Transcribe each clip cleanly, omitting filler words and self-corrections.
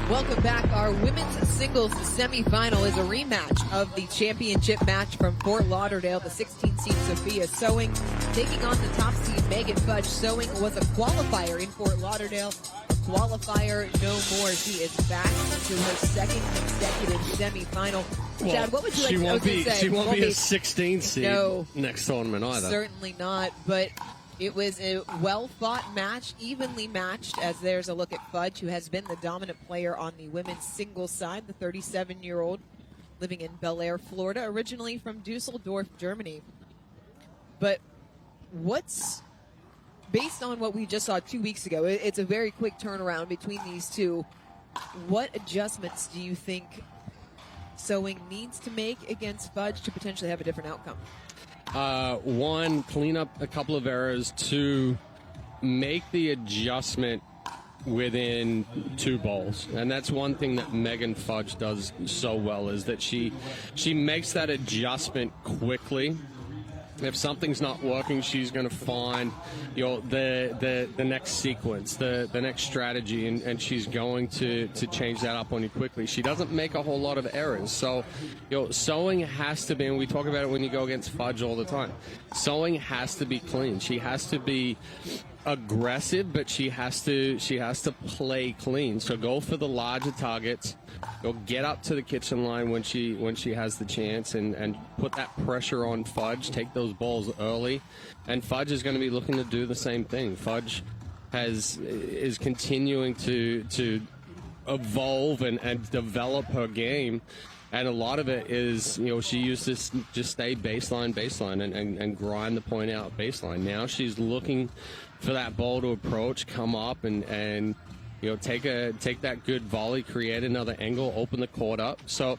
Welcome back. Our women's singles semifinal is a rematch of the championship match from Fort Lauderdale. The 16 seed Sophia Sewing taking on the top seed Megan Fudge. Sewing was a qualifier in Fort Lauderdale. A qualifier no more. She is back to her second consecutive semifinal. Well, Chad, what would you like to say? She won't be a 16 seed next tournament either. Certainly not, but it was a well-fought match, evenly matched, as there's a look at Fudge, who has been the dominant player on the women's singles side, the 37-year-old living in Bel Air, Florida, originally from Dusseldorf, Germany. But based on what we just saw 2 weeks ago, it's a very quick turnaround between these two. What adjustments do you think Sewing needs to make against Fudge to potentially have a different outcome? One, clean up a couple of errors. Two, make the adjustment within two bowls. And that's one thing that Megan Fudge does so well, is that she makes that adjustment quickly. If something's not working, she's going to find, the next sequence, the next strategy, and she's going to change that up on you quickly. She doesn't make a whole lot of errors. So, Sewing has to be, and we talk about it when you go against Fudge all the time, Sewing has to be clean. She has to be aggressive, but she has to play clean. So go for the larger targets. Get up to the kitchen line when she has the chance, and put that pressure on Fudge. Take those balls early, and Fudge is going to be looking to do the same thing. Fudge is continuing to evolve and develop her game, and a lot of it is, she used to just stay baseline and grind the point out baseline. Now she's looking for that ball to approach, come up, and take that good volley, create another angle, open the court up. So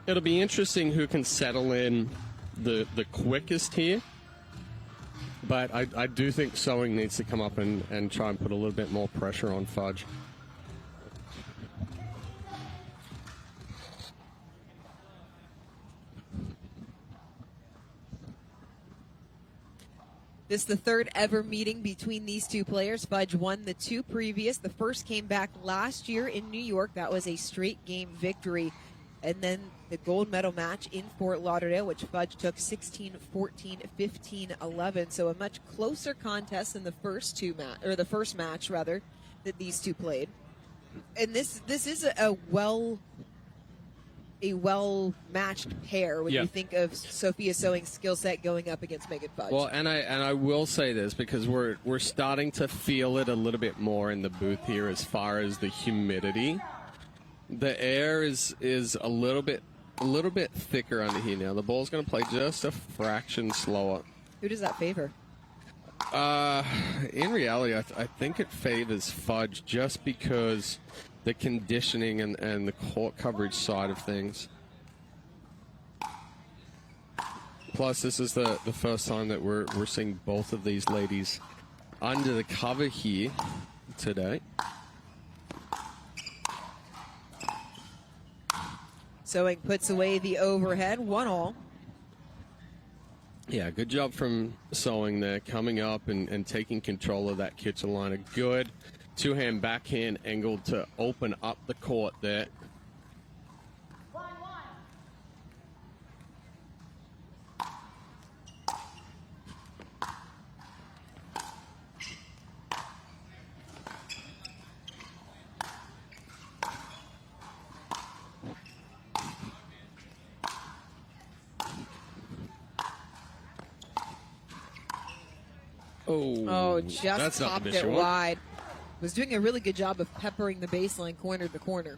it'll be interesting who can settle in the quickest here. But I do think Sewing needs to come up and try and put a little bit more pressure on Fudge. This is the third ever meeting between these two players. Fudge won the two previous. The first came back last year in New York. That was a straight game victory. And then the gold medal match in Fort Lauderdale, which Fudge took 16-14, 15-11. So a much closer contest than the first match that these two played. And this is a well-matched pair when you think of Sophia Sewing's skill set going up against Megan Fudge. Well, and I will say this, because we're starting to feel it a little bit more in the booth here as far as the humidity. The air is a little bit thicker under here now. The ball's going to play just a fraction slower. Who does that favor? In reality, I think it favors Fudge, just because the conditioning and the court coverage side of things. Plus, this is the first time that we're seeing both of these ladies under the cover here today. Sewing puts away the overhead, 1-all. Yeah, good job from Sewing there, coming up and taking control of that kitchen line. A good two-hand backhand angle to open up the court there. Oh, just popped it wide. Was doing a really good job of peppering the baseline corner to corner.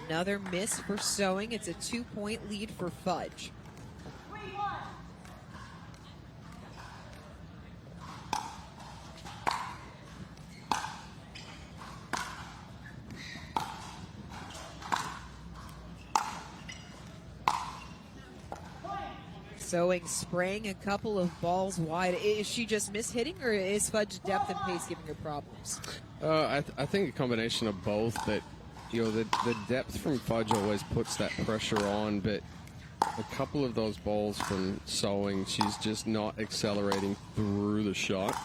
Another miss for Sewing. It's a 2-point lead for Fudge. Sewing spraying a couple of balls wide. Is she just mishitting, or is Fudge depth and pace giving her problems? I think a combination of both. That the depth from Fudge always puts that pressure on, but a couple of those balls from Sewing, she's just not accelerating through the shot.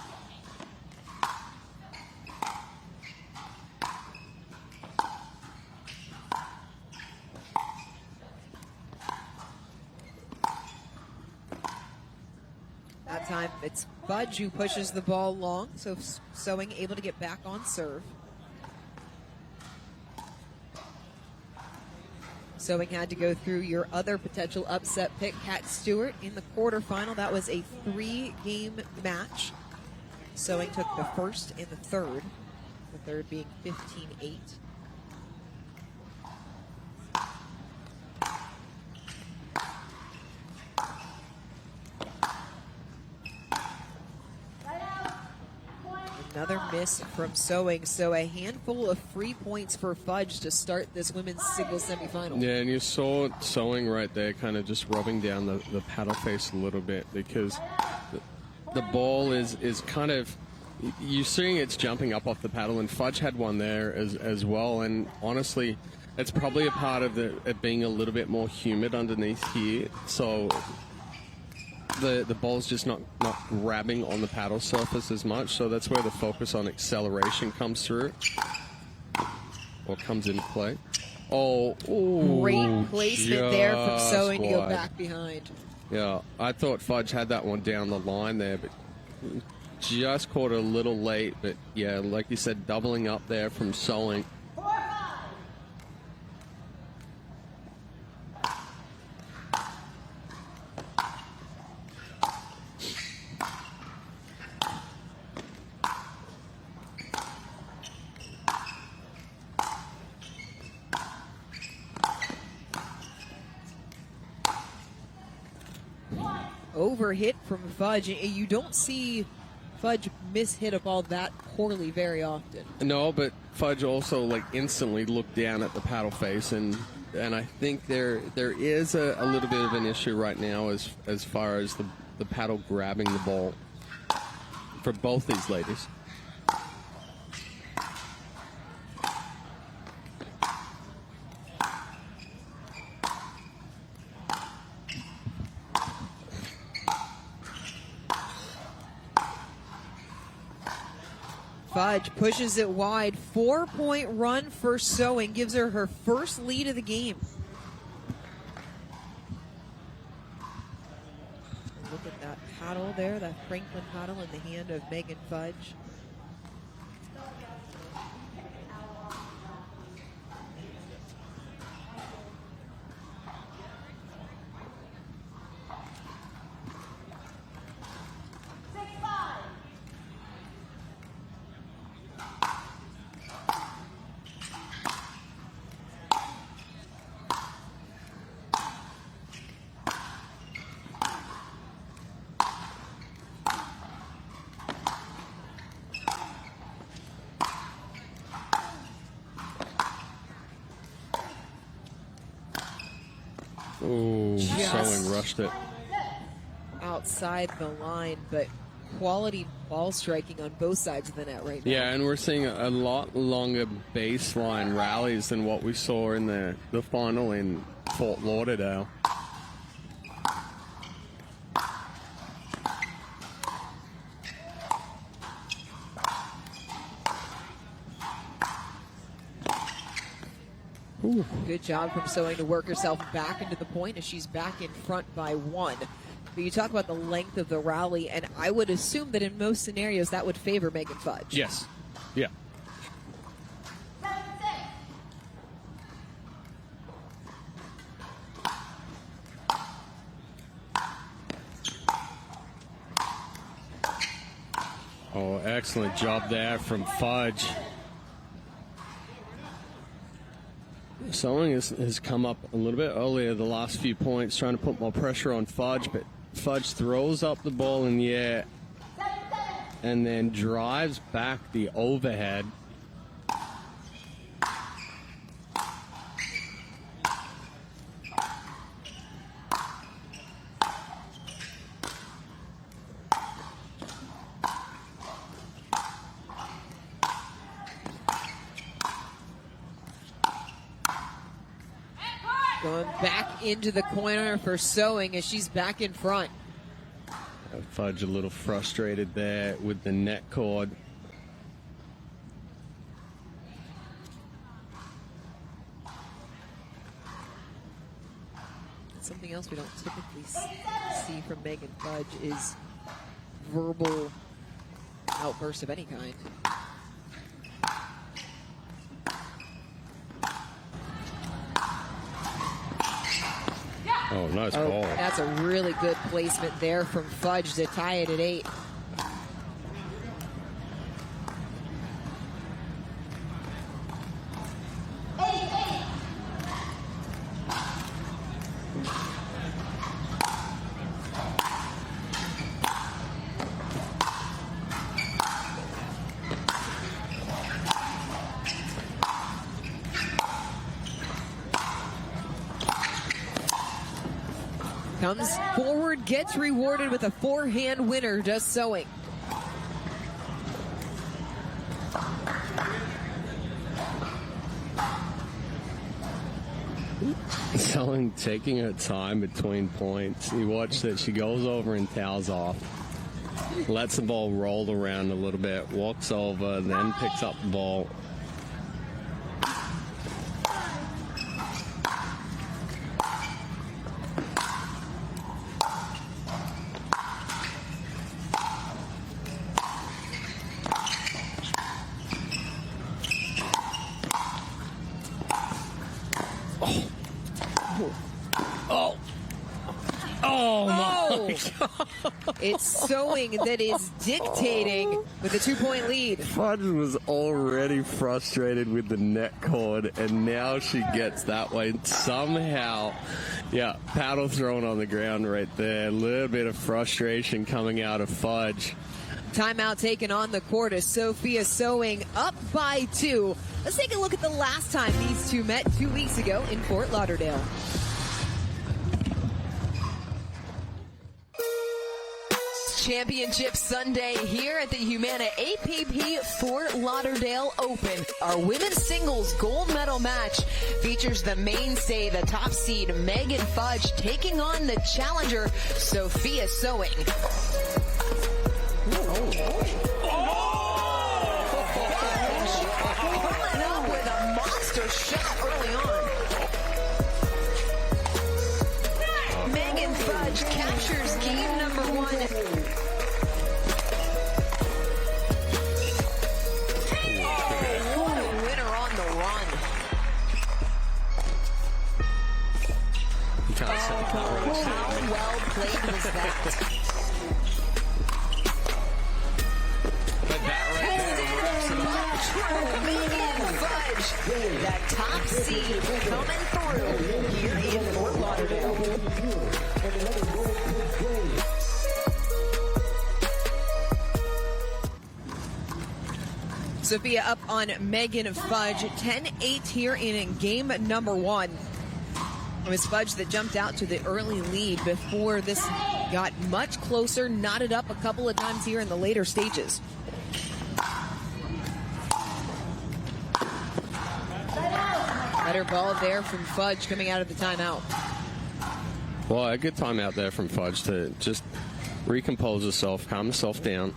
That time it's Fudge who pushes the ball long, so Sewing able to get back on serve. Sewing had to go through your other potential upset pick, Kat Stewart, in the quarterfinal. That was a 3-game match. Sewing took the first and the third being 15-8. Another miss from Sewing, so a handful of free points for Fudge to start this women's singles semifinal. Yeah, and you saw Sewing right there kind of just rubbing down the paddle face a little bit, because the ball is kind of, you're seeing it's jumping up off the paddle, and Fudge had one there as well, and honestly, it's probably a part of it being a little bit more humid underneath here, so the ball's just not grabbing on the paddle surface as much, so that's where the focus on acceleration comes through, or comes into play. Great placement there from Sewing to go back behind. Yeah, I thought Fudge had that one down the line there, but just caught it a little late. But yeah, like you said, doubling up there from Sewing. Overhit from Fudge. You don't see Fudge mishit a ball that poorly very often. No, but Fudge also instantly looked down at the paddle face, and I think there is a little bit of an issue right now as far as the paddle grabbing the ball for both these ladies. Fudge pushes it wide. 4-point run for Sewing gives her her first lead of the game. Look at that paddle there, that Franklin paddle in the hand of Megan Fudge. Ooh, Sewing rushed it. Outside the line, but quality ball striking on both sides of the net right now. Yeah, and we're seeing a lot longer baseline rallies than what we saw in the final in Fort Lauderdale. Ooh. Good job from Sewing to work herself back into the point as she's back in front by 1. But you talk about the length of the rally, and I would assume that in most scenarios that would favor Megan Fudge. Yes. Yeah. Oh, excellent job there from Fudge. Sewing has come up a little bit earlier the last few points, trying to put more pressure on Fudge, but Fudge throws up the ball in the air and then drives back the overhead. Going back into the corner for Sewing as she's back in front. Fudge a little frustrated there with the net cord. Something else we don't typically see from Megan Fudge is verbal outbursts of any kind. Oh, nice ball. That's a really good placement there from Fudge to tie it at 8. Comes forward, gets rewarded with a forehand winner, does Sewing. Sewing taking her time between points. You watch that she goes over and towels off, lets the ball roll around a little bit, walks over, then picks up the ball. It's Sewing that is dictating with a 2-point lead. Fudge was already frustrated with the net cord, and now she gets that way. Somehow, yeah, paddle thrown on the ground right there. A little bit of frustration coming out of Fudge. Timeout taken on the court as Sophia Sewing up by 2. Let's take a look at the last time these two met 2 weeks ago in Fort Lauderdale. Championship Sunday here at the Humana APP Fort Lauderdale Open. Our women's singles gold medal match features the mainstay, the top seed Megan Fudge, taking on the challenger Sophia Sewing. Pulling up with a monster shot early on. Megan Fudge captures game number 1. How well played was that? Megan Fudge, that top seed coming through here in Fort Lauderdale. Sophia up on Megan Fudge, 10-8 here in game number 1. It was Fudge that jumped out to the early lead before this got much closer, knotted up a couple of times here in the later stages. Better ball there from Fudge coming out of the timeout. Well, a good timeout there from Fudge to just recompose herself, calm herself down.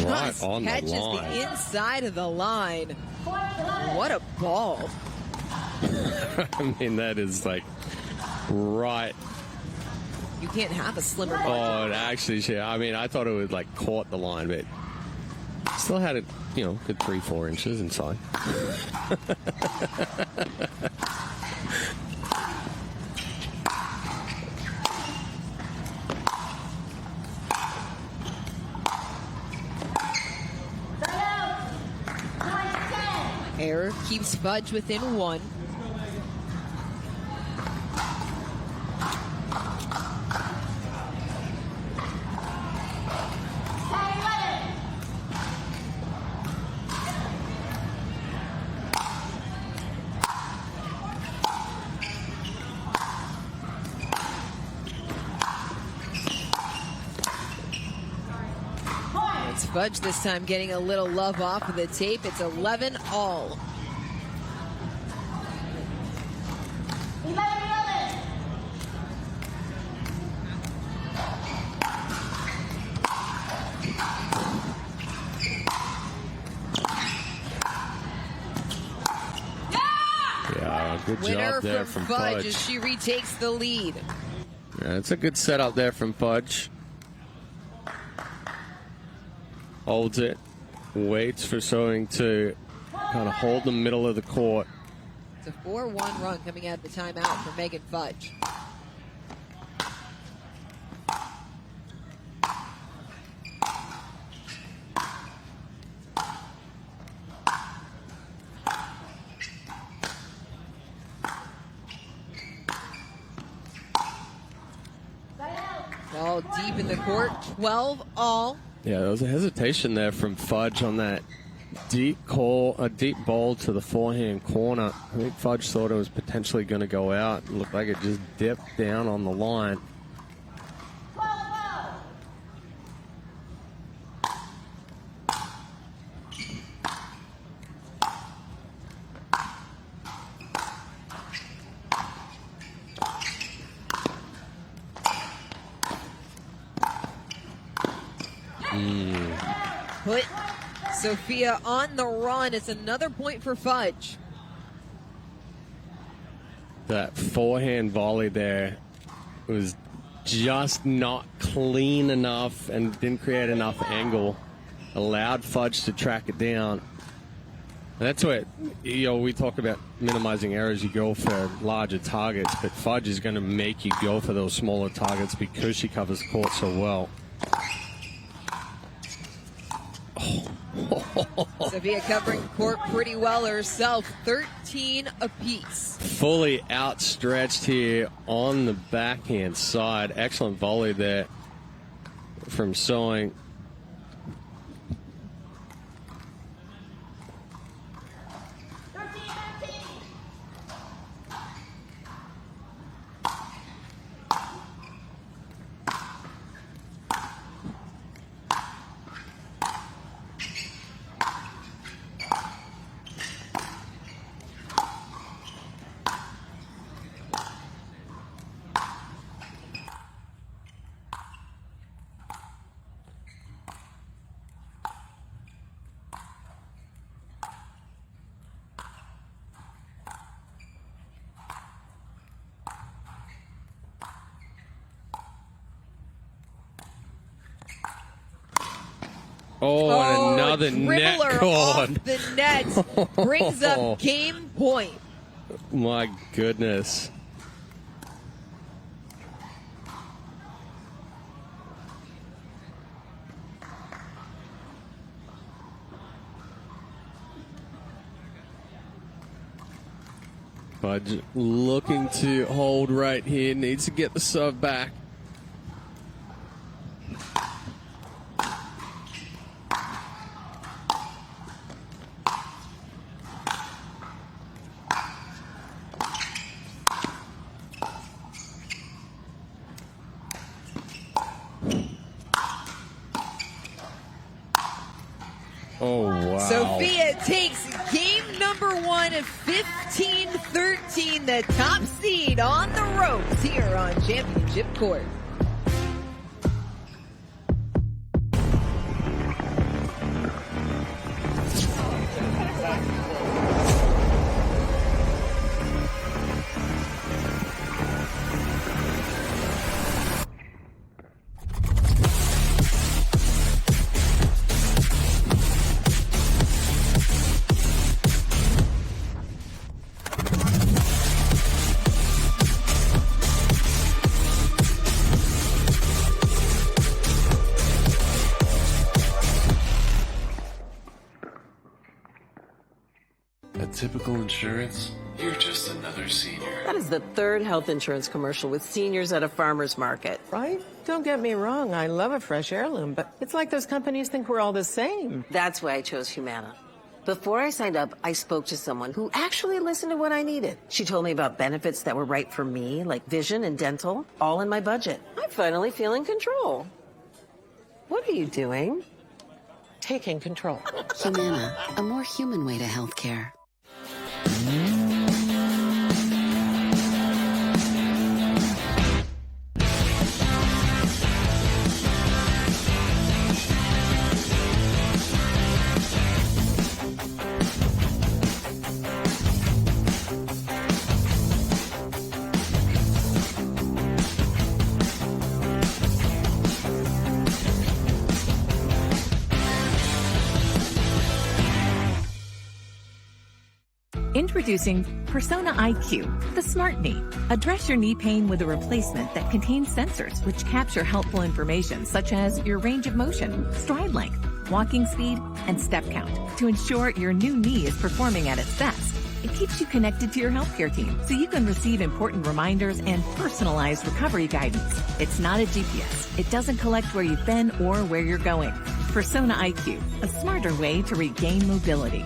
Right on the catches line. The inside of the line. What a ball. I mean, that is like right. You can't have a slimmer ball. Oh, it actually, yeah. I mean, I thought it would like caught the line, but still had it, you know, good 3-4 inches inside. Error keeps Fudge within 1. Fudge this time getting a little love off of the tape. It's 11 all. Yeah, good Winner job there from from Fudge Fudge. as she retakes the lead. Yeah, it's a good setup there from Fudge. Holds it, waits for Sewing to kind of hold the middle of the court. It's a 4-1 run coming out of the timeout for Megan Fudge. Ball deep in the court, 12 all. Yeah, there was a hesitation there from Fudge on that deep call, a deep ball to the forehand corner. I think Fudge thought it was potentially going to go out. It looked like it just dipped down on the line. Put Sophia on the run. It's another point for Fudge. That forehand volley there was just not clean enough and didn't create enough angle. Allowed Fudge to track it down. And that's what, we talk about minimizing errors. You go for larger targets, but Fudge is going to make you go for those smaller targets because she covers the court so well. Sophia covering court pretty well herself, 13 apiece. Fully outstretched here on the backhand side. Excellent volley there from Sewing. Oh, and another net dribbler cord. off the net brings up game point. My goodness. Fudge looking to hold right here, needs to get the serve back. Oh, wow. Sophia takes game number one at 15-13, the top seed on the ropes here on Championship Court. Typical insurance, you're just another senior. That is the third health insurance commercial with seniors at a farmer's market. Right? Don't get me wrong, I love a fresh heirloom, but it's like those companies think we're all the same. That's why I chose Humana. Before I signed up, I spoke to someone who actually listened to what I needed. She told me about benefits that were right for me, like vision and dental, all in my budget. I finally feel in control. What are you doing? taking control. Humana, a more human way to healthcare. Introducing Persona IQ, the smart knee. Address your knee pain with a replacement that contains sensors which capture helpful information such as your range of motion, stride length, walking speed, and step count to ensure your new knee is performing at its best. It keeps you connected to your healthcare team so you can receive important reminders and personalized recovery guidance. It's not a GPS. It doesn't collect where you've been or where you're going. Persona IQ, a smarter way to regain mobility.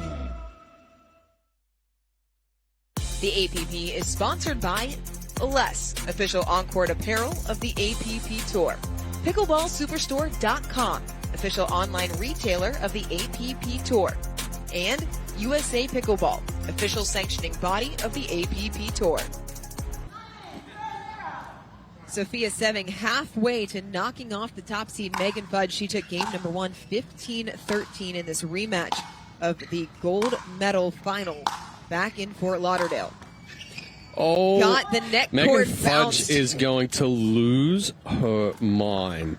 The APP is sponsored by Less, official on-court apparel of the APP Tour. PickleballSuperstore.com, official online retailer of the APP Tour. And USA Pickleball, official sanctioning body of the APP Tour. Sophia Seving halfway to knocking off the top seed Megan Fudge. She took game number 1, 15-13 in this rematch of the gold medal final back in Fort Lauderdale. Oh, got the net Megan cord Fudge bounced. is going to lose her mind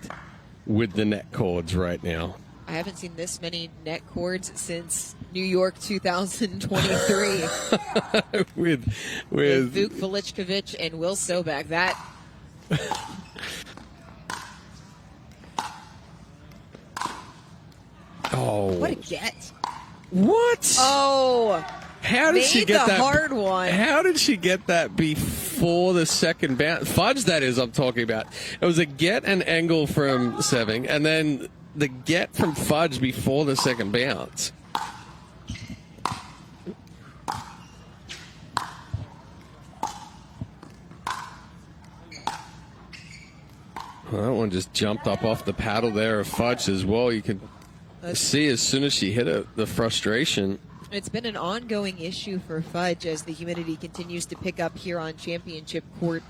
with the net cords right now. I haven't seen this many net cords since New York 2023. with Vuk Velichkovic and Will Sobak. That oh, what a get! What? Oh, how did she made get the that hard one? How did she get that before the second bounce? Fudge, that is, I'm talking about. It was a get and angle from Seving, and then the get from Fudge before the second bounce. Well, that one just jumped up off the paddle there of Fudge as well. You could see as soon as she hit it, the frustration. It's been an ongoing issue for Fudge as the humidity continues to pick up here on Championship Court.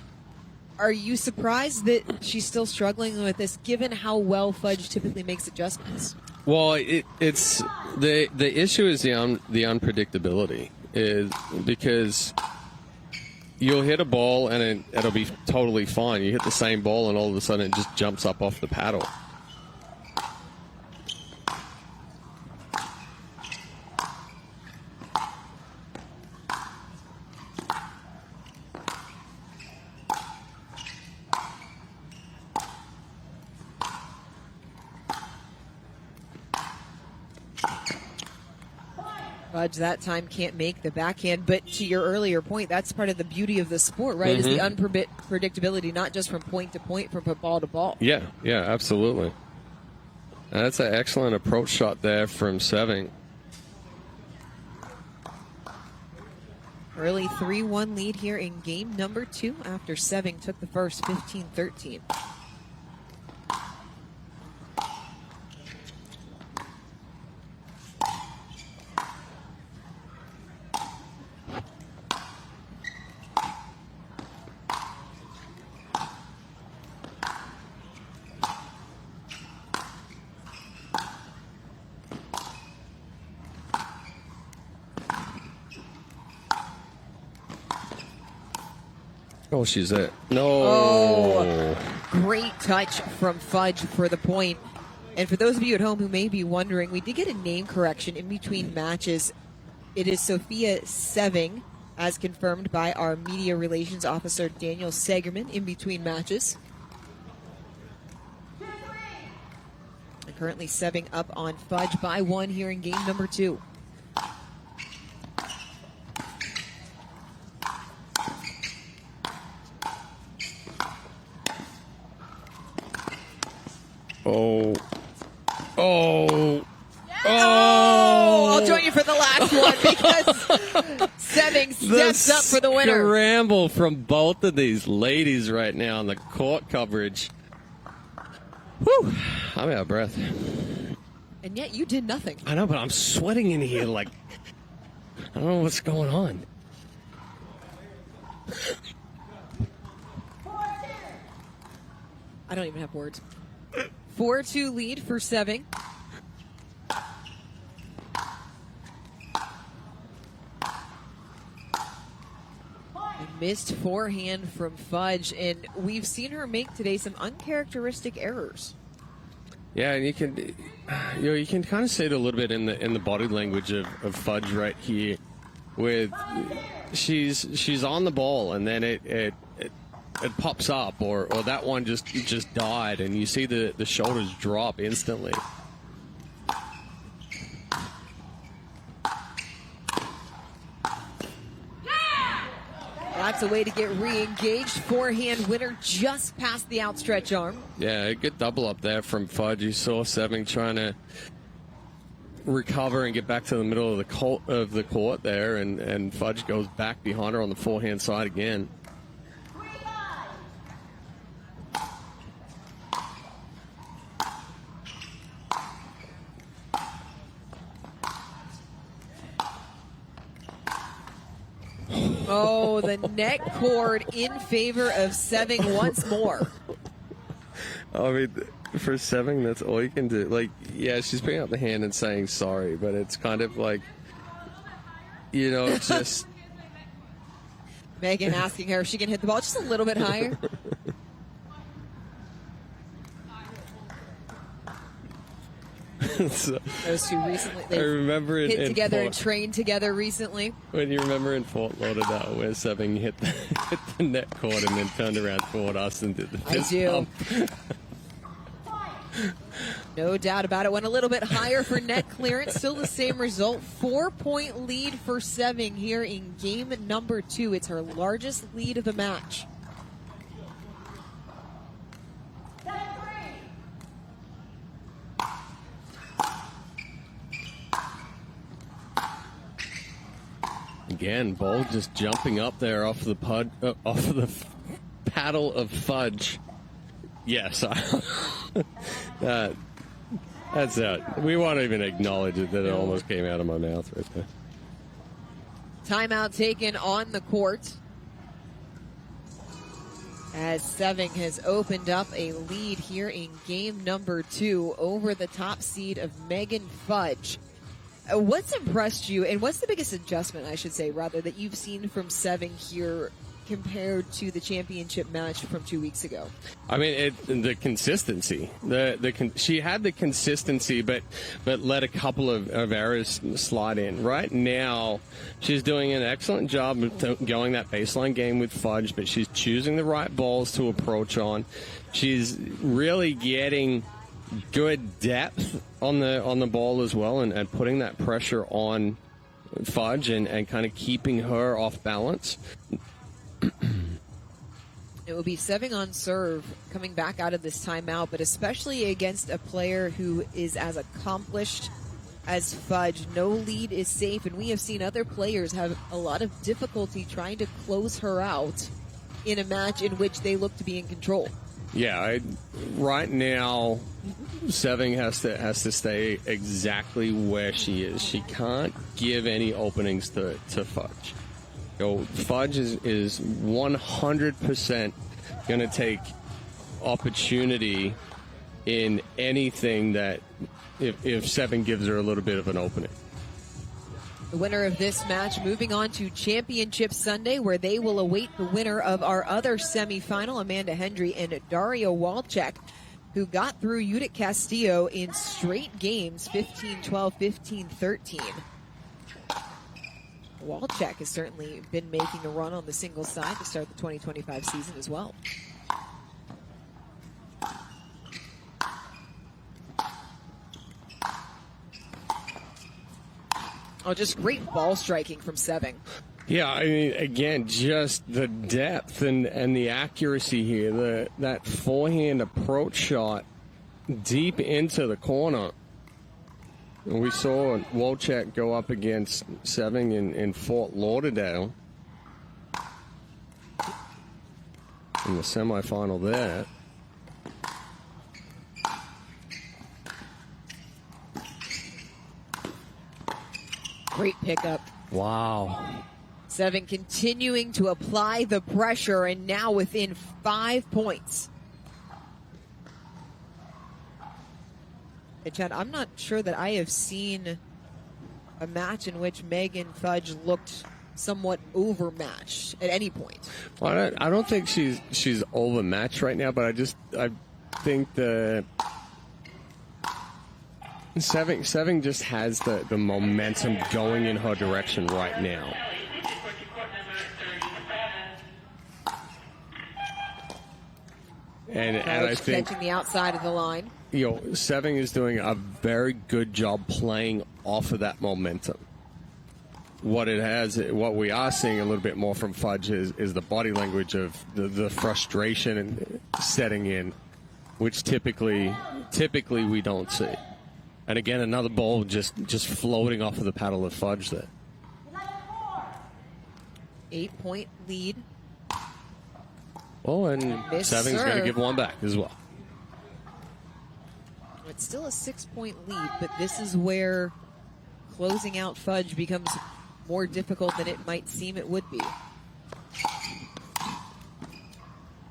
Are you surprised that she's still struggling with this, given how well Fudge typically makes adjustments? Well, it's the issue is the unpredictability, is because you'll hit a ball and it'll be totally fine. You hit the same ball and all of a sudden it just jumps up off the paddle. Fudge that time can't make the backhand, but to your earlier point, that's part of the beauty of the sport, right? Is the unpredictability, not just from point to point, from ball to ball. Yeah, absolutely. And that's an excellent approach shot there from Seving. Early 3-1 lead here in game number 2 after Seving took the first 15-13. Oh, she's there. No. Oh, great touch from Fudge for the point. And for those of you at home who may be wondering, we did get a name correction in between matches. It is Sophia Seving, as confirmed by our media relations officer, Daniel Segerman, in between matches. And currently Seving up on Fudge by 1 here in game number 2. Oh. I'll join you for the last one because Seving steps up for the winner. Scramble from both of these ladies right now on the court coverage. Whew, I'm out of breath. And yet you did nothing. I know, but I'm sweating in here like I don't know what's going on. I don't even have words. 4-2 lead for Seving. Missed forehand from Fudge, and we've seen her make today some uncharacteristic errors. Yeah, and you can kind of see it a little bit in the body language of Fudge right here, with she's on the ball and then it pops up, or that one just died, and you see the shoulders drop instantly. That's a way to get re-engaged. Forehand winner just past the outstretched arm. Yeah, a good double up there from Fudge. You saw Seving trying to recover and get back to the middle of the court there, and Fudge goes back behind her on the forehand side again. Oh, the net cord in favor of Seving once more. I mean, for Seving, that's all you can do. Like, yeah, she's putting out the hand and saying sorry, but it's kind of like, it's just... Megan asking her if she can hit the ball just a little bit higher. So, Those two recently, I remember hit together Fort, and trained together recently. When you remember in Fort Lauderdale where Seving hit the net cord and then turned around toward us and did the fist bump. No doubt about it. Went a little bit higher for net clearance. Still the same result. 4-point lead for Seving here in game number 2. It's her largest lead of the match. Again, ball just jumping up there off the paddle of Fudge. Yes, that's it. We won't even acknowledge it that it almost came out of my mouth right there. Timeout taken on the court as Seving has opened up a lead here in game number 2 over the top seed of Megan Fudge. What's impressed you, and what's the biggest adjustment, I should say, rather, that you've seen from Seving here compared to the championship match from 2 weeks ago? I mean, the consistency. She had the consistency, but let a couple of errors slide in. Right now, she's doing an excellent job of going that baseline game with Fudge, but she's choosing the right balls to approach on. She's really getting good depth on the ball as well, and putting that pressure on Fudge and kind of keeping her off balance. It will be Seving on serve coming back out of this timeout, but especially against a player who is as accomplished as Fudge. No lead is safe, and we have seen other players have a lot of difficulty trying to close her out in a match in which they look to be in control. Yeah, right now, Seving has to stay exactly where she is. She can't give any openings to Fudge. Fudge is 100% going to take opportunity in anything that if Seving gives her a little bit of an opening. The winner of this match moving on to Championship Sunday, where they will await the winner of our other semifinal, Amanda Hendry and Daria Walczak, who got through Judith Castillo in straight games, 15-12, 15-13. Walczak has certainly been making a run on the singles side to start the 2025 season as well. Oh, just great ball striking from Seving. Yeah, I mean, again, just the depth and the accuracy here. That forehand approach shot deep into the corner. And we saw Walczak go up against Seving in Fort Lauderdale in the semifinal there. Great pickup. Wow. Seven continuing to apply the pressure and now within 5 points. And Chad, I'm not sure that I have seen a match in which Megan Fudge looked somewhat overmatched at any point. Well, I don't think she's overmatched right now, but I think the Seven just has the momentum going in her direction right now. And I think catching the outside of the line. Seven is doing a very good job playing off of that momentum. What we are seeing a little bit more from Fudge is the body language of the frustration and setting in, which typically we don't see. And again, another ball just floating off of the paddle of Fudge there. 8-point lead. Oh, and Miss Seven's going to serve. give one back as well. It's still a 6-point lead, but this is where closing out Fudge becomes more difficult than it might seem it would be.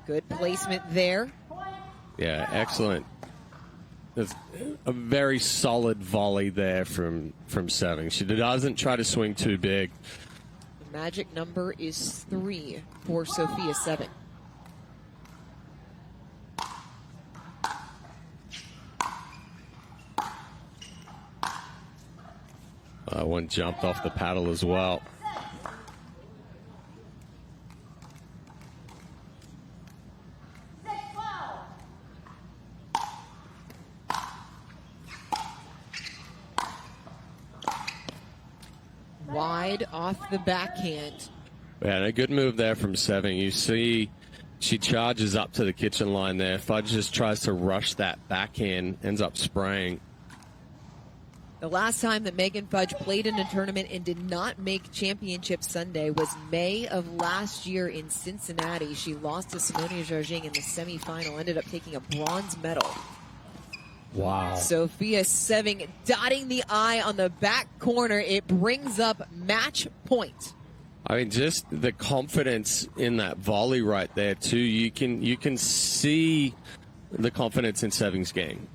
Good placement there. Yeah, excellent. That's a very solid volley there from Seven. She doesn't try to swing too big. The magic number is 3 for Sophia Seven. One jumped off the paddle as well. Wide off the backhand. Yeah, and a good move there from Seven. You see she charges up to the kitchen line there. Fudge just tries to rush that backhand, ends up spraying. The last time that Megan Fudge played in a tournament and did not make Championship Sunday was May of last year in Cincinnati. She lost to Simone Jarging in the semifinal, ended up taking a bronze medal. Wow. Sophia Seving dotting the I on the back corner. It brings up match point. I mean, just the confidence in that volley right there, too. You can see the confidence in Seving's game.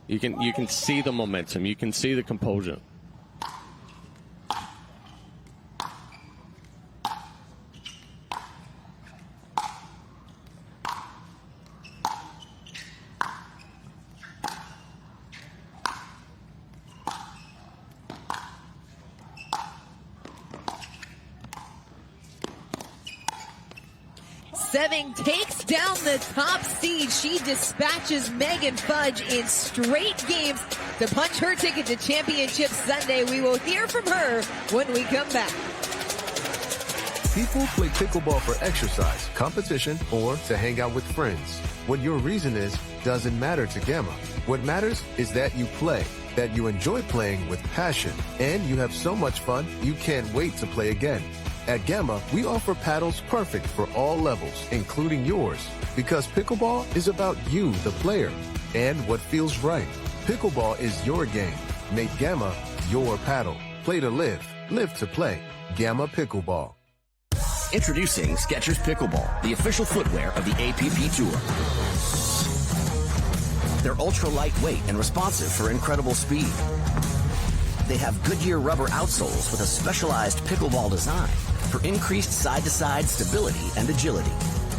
You can see the momentum. You can see the composure. Seving takes down the top seed. She dispatches Megan Fudge in straight games to punch her ticket to Championship Sunday. We will hear from her when we come back. People play pickleball for exercise, competition, or to hang out with friends. What your reason is doesn't matter to Gamma. What matters is that you play, that you enjoy playing with passion, and you have so much fun you can't wait to play again. At Gamma, we offer paddles perfect for all levels, including yours. Because pickleball is about you, the player, and what feels right. Pickleball is your game. Make Gamma your paddle. Play to live, live to play. Gamma Pickleball. Introducing Skechers Pickleball, the official footwear of the APP Tour. They're ultra lightweight and responsive for incredible speed. They have Goodyear rubber outsoles with a specialized pickleball design for increased side-to-side stability and agility.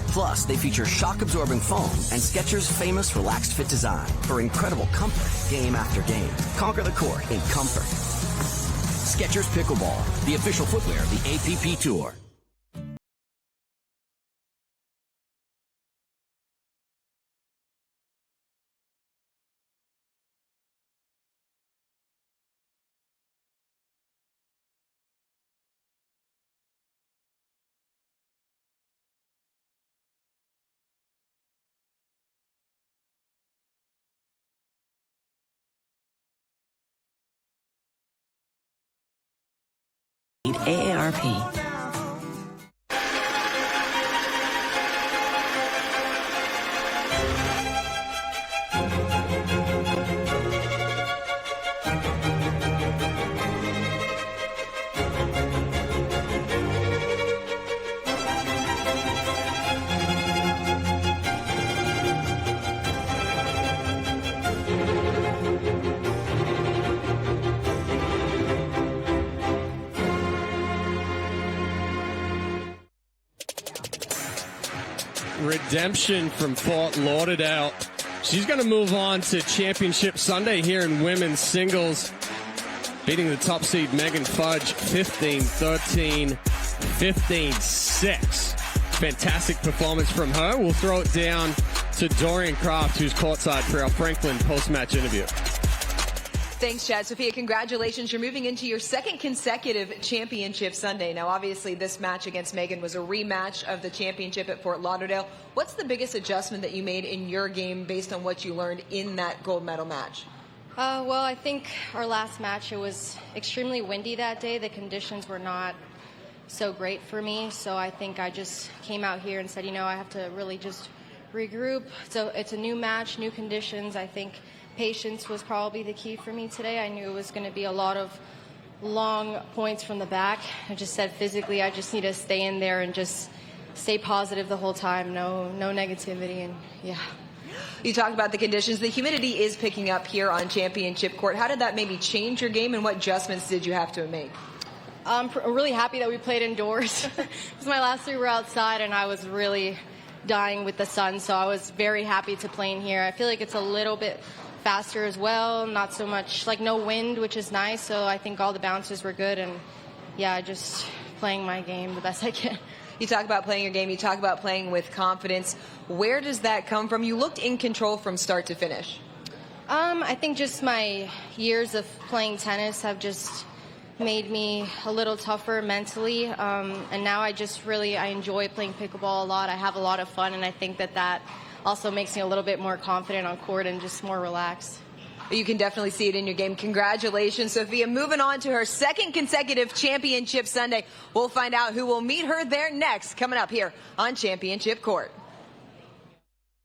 Plus, they feature shock-absorbing foam and Skechers' famous relaxed fit design for incredible comfort game after game. Conquer the court in comfort. Skechers Pickleball, the official footwear of the APP Tour. AARP. redemption from Fort Lauderdale. She's going to move on to Championship Sunday here in women's singles, beating the top seed Megan Fudge 15-13, 15-6. Fantastic performance from her. We'll throw it down to Dorian Kraft, who's courtside for our Franklin post-match interview. Thanks, Chad. Sophia, congratulations. You're moving into your second consecutive championship Sunday. Now, obviously, this match against Megan was a rematch of the championship at Fort Lauderdale. What's the biggest adjustment that you made in your game based on what you learned in that gold medal match? Well, I think our last match, it was extremely windy that day. The conditions were not so great for me. So I think I just came out here and said, I have to really just regroup. So it's a new match, new conditions. I think patience was probably the key for me today. I knew it was going to be a lot of long points from the back. I just said physically I just need to stay in there and just stay positive the whole time. No negativity. And yeah. You talked about the conditions. The humidity is picking up here on championship court. How did that maybe change your game, and what adjustments did you have to make? I'm really happy that we played indoors because my last three were outside and I was really dying with the sun. So I was very happy to play in here. I feel like it's a little bit faster as well, not so much, like no wind, which is nice. So I think all the bounces were good, and yeah, just playing my game the best I can. You talk about playing your game, you talk about playing with confidence. Where does that come from? You looked in control from start to finish. I think just my years of playing tennis have just made me a little tougher mentally, and now I enjoy playing pickleball a lot. I have a lot of fun, and I think that also makes me a little bit more confident on court and just more relaxed. You can definitely see it in your game. Congratulations, Sophia. Moving on to her second consecutive championship Sunday. We'll find out who will meet her there next, coming up here on Championship Court.